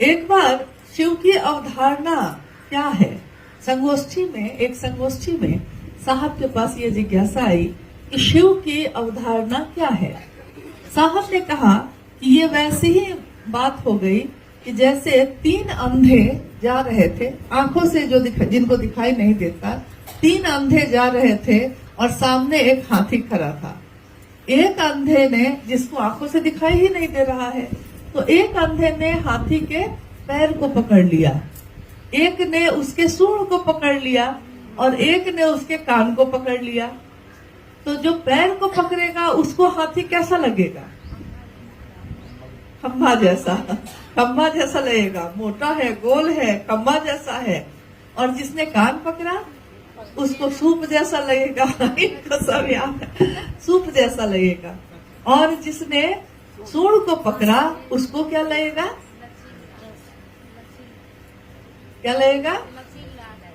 एक बार शिव की अवधारणा क्या है, एक संगोष्ठी में साहब के पास ये जिज्ञासा आई कि शिव की अवधारणा क्या है। साहब ने कहा कि ये वैसी ही बात हो गई कि जैसे तीन अंधे जा रहे थे, आंखों से जिनको दिखाई नहीं देता, तीन अंधे जा रहे थे और सामने एक हाथी खड़ा था। एक अंधे ने, जिसको आंखों से दिखाई ही नहीं दे रहा है, तो एक अंधे ने हाथी के पैर को पकड़ लिया, एक ने उसके सूंड को पकड़ लिया और एक ने उसके कान को पकड़ लिया। तो जो पैर को पकड़ेगा उसको हाथी कैसा लगेगा? खंभा जैसा लगेगा, मोटा है, गोल है, खंभा जैसा है। और जिसने कान पकड़ा उसको सूप जैसा लगेगा, इनको सब याद है, सूप जैसा लगेगा। और जिसने सूंड को पकड़ा उसको क्या लगेगा?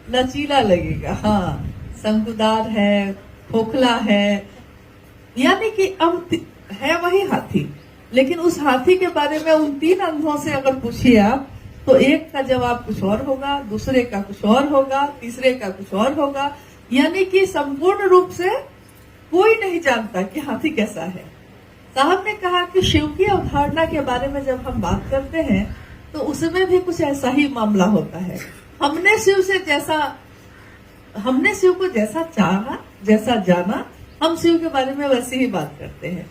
लचीला लगेगा। हाँ, शंकुदार है, खोखला है, यानी कि अब है वही हाथी, लेकिन उस हाथी के बारे में उन तीन अंधों से अगर पूछिए आप, तो एक का जवाब कुछ और होगा, दूसरे का कुछ और होगा, तीसरे का कुछ और होगा। यानी कि संपूर्ण रूप से कोई नहीं जानता कि हाथी कैसा है। साहब ने कहा कि शिव की अवधारणा के बारे में जब हम बात करते हैं तो उसमें भी कुछ ऐसा ही मामला होता है। हमने शिव को जैसा चाहा, जैसा जाना, हम शिव के बारे में वैसे ही बात करते हैं।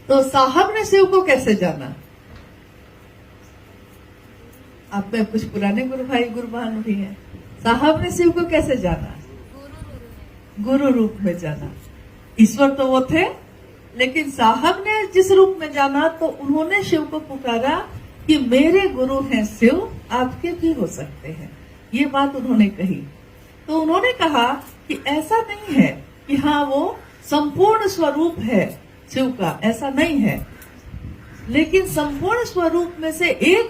तो साहब ने शिव को कैसे जाना? आप में कुछ पुराने गुरु भाई गुरु बहन भी हैं। साहब ने शिव को कैसे जाना? गुरु रूप में जाना। ईश्वर तो वो थे, लेकिन साहब ने जिस रूप में जाना तो उन्होंने शिव को पुकारा कि मेरे गुरु हैं शिव, आपके भी हो सकते हैं। ये बात उन्होंने कही। तो उन्होंने कहा कि ऐसा नहीं है कि हाँ वो संपूर्ण स्वरूप है शिव का, ऐसा नहीं है, लेकिन संपूर्ण स्वरूप में से एक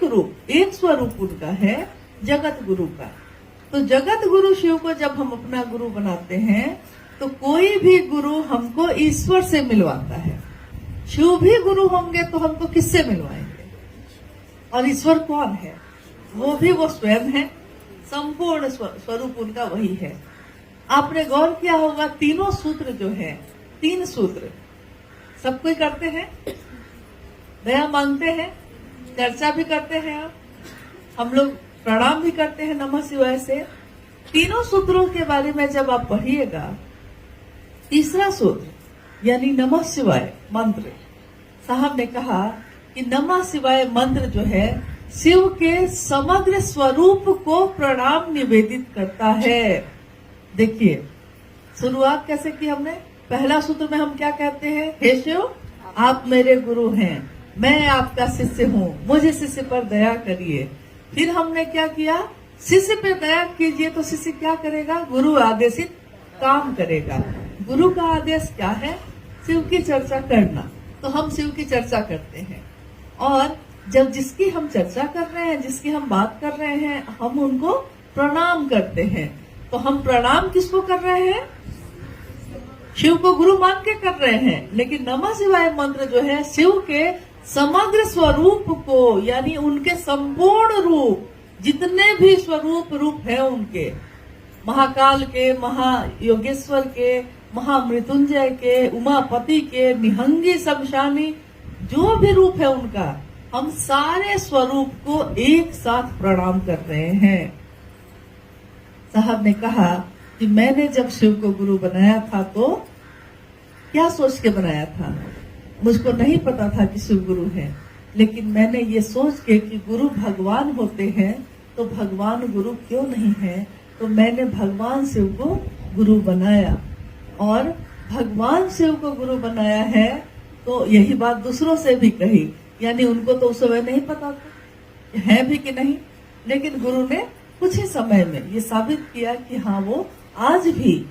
स्वरूप उनका है, जगत गुरु का। तो जगत गुरु शिव को जब हम अपना गुरु बनाते हैं तो कोई भी गुरु हमको ईश्वर से मिलवाता है। शिव भी गुरु होंगे तो हमको किससे मिलवाएंगे? और ईश्वर कौन है? वो स्वयं है, संपूर्ण स्वरूप उनका वही है। आपने गौर किया होगा, तीनों सूत्र जो है, 3 सूत्र सब कोई करते हैं, दया मांगते हैं, चर्चा भी करते हैं, हम लोग प्रणाम भी करते हैं नमः शिवाय से। तीनों सूत्रों के बारे में जब आप पढ़िएगा, तीसरा सूत्र यानी नमः शिवाय मंत्र, साहब ने कहा कि नमः शिवाय मंत्र जो है शिव के समग्र स्वरूप को प्रणाम निवेदित करता है। देखिए शुरुआत कैसे की हमने। पहला सूत्र में हम क्या कहते हैं? हे शिव, आप मेरे गुरु हैं, मैं आपका शिष्य हूँ, मुझे शिष्य पर दया करिए। फिर हमने क्या किया? शिष्य पे दया कीजिए तो शिष्य क्या करेगा? गुरु आदेशित काम करेगा। गुरु का आदेश क्या है? शिव की चर्चा करना। तो हम शिव की चर्चा करते हैं, और जब जिसकी हम चर्चा कर रहे हैं, जिसकी हम बात कर रहे हैं, हम उनको प्रणाम करते हैं। तो हम प्रणाम किसको कर रहे हैं? शिव को गुरु मान के कर रहे हैं। लेकिन नमः शिवाय मंत्र जो है शिव के समग्र स्वरूप को, यानी उनके संपूर्ण रूप, जितने भी स्वरूप रूप है उनके, महाकाल के, महायोगेश्वर के, महामृत्युंजय के, उमापति के, निहंगी शमशानी, जो भी रूप है उनका, हम सारे स्वरूप को एक साथ प्रणाम कर रहे हैं। साहब ने कहा कि मैंने जब शिव को गुरु बनाया था तो क्या सोच के बनाया था? मुझको नहीं पता था कि शिव गुरु है, लेकिन मैंने ये सोच के कि गुरु भगवान होते हैं तो भगवान गुरु क्यों नहीं है, तो मैंने भगवान शिव को गुरु बनाया। और भगवान शिव को गुरु बनाया है तो यही बात दूसरों से भी कही, यानी उनको तो उस समय नहीं पता था है भी कि नहीं, लेकिन गुरु ने कुछ ही समय में ये साबित किया कि हाँ वो आज भी